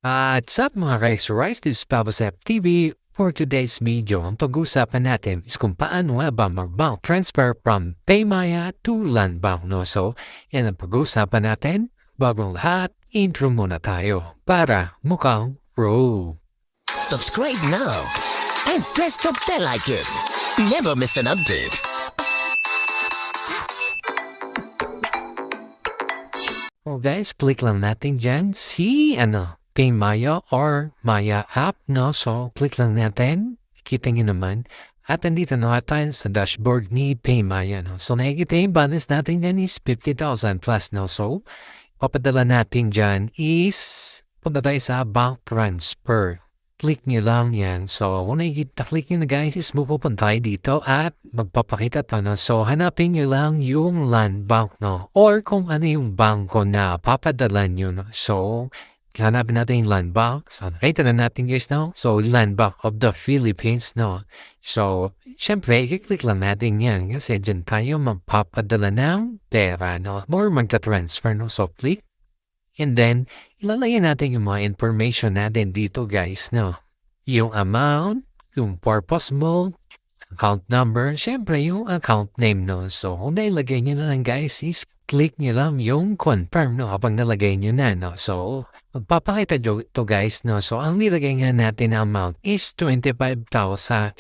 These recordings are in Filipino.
What's up mga Rice? This is Pabos TV. For today's video, ang pag-uusapan natin is kung paano nga ba mag-bank transfer from PAYMAYA to Landbank. No? So, yan ang pag-uusapan natin. Bagong lahat, intro muna tayo para mukhang pro. Subscribe now and press the bell icon. Never miss an update. So guys, click lang natin dyan si PAYMAYA or Maya app, no? So, click lang natin. Kita nyo naman. At nandito na tayo sa dashboard ni PAYMAYA, no? So, nakikita yung balance natin dyan is 50,000 plus, no? So, papadala natin dyan is punta tayo sa bank transfer. Click nyo lang yan. So, kung nakikita, click nyo na guys, is pupunta tayo dito at magpapakita to, no? So, hanapin nyo lang yung Landbank, no? Or kung ano yung bangko na papadala nyo, no? So, hanapin natin yung Landbank. So, nakita na natin guys, no? So, Landbank of the Philippines, no? So, syempre, i-click lang natin yan kasi dyan tayo magpapadala ng pera, no? Or magta-transfer, no? So, click. And then, ilalagay natin yung mga information natin dito guys, no? Yung amount, yung purpose mo, account number, syempre yung account name, no? So, kung nailagay nyo na lang guys, is click nyo lang yung confirm, no? Kapag nalagay nyo na, no? So, magpapakita ito guys, no? So, ang nilagay nga natin na amount is 25,065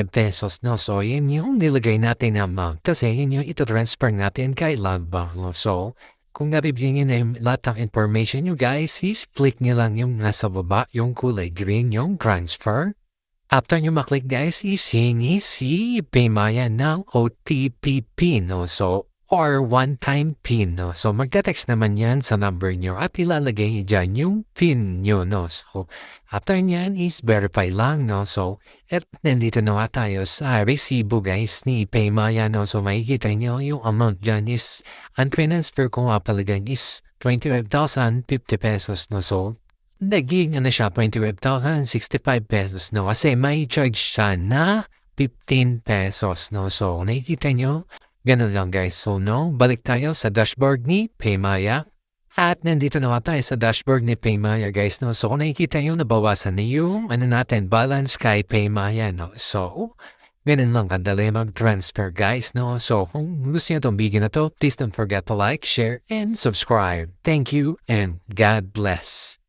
pesos, no? So, yun yung nilagay natin na amount kasi yun yung ito-transfer natin kay Landbank, no? So, kung nabibigyan nyo na yung lahat ng information nyo guys, is click nyo lang yung nasa baba, yung kulay green, yung transfer. After nyo maklik guys, is hingi si PAYMAYA ng OTP PIN, no? So, or one-time PIN, no? So, magte-text naman yan sa number nyo at ilalagay nyo dyan yung PIN nyo, no? So, after nyan is verify lang, no? So, nandito na tayo sa resibo guys ni PAYMAYA, no? So, makikita nyo yung amount dyan is ang transfer ko nga pala dyan is 25,050 pesos, no? So, naging siya 25,065 pesos, no? Kasi may charge siya na 15 pesos, no? So, nakikita nyo, ganun lang guys. So, no, balik tayo sa dashboard ni PAYMAYA. At nandito na tayo sa dashboard ni PAYMAYA guys, no? So, kung nakikita nyo, nabawasan na yung natin, balance kay PAYMAYA, no? So, ganun lang kadali mag-transfer guys, no? So, kung gusto nyo itong video na to, please don't forget to like, share, and subscribe. Thank you, and God bless.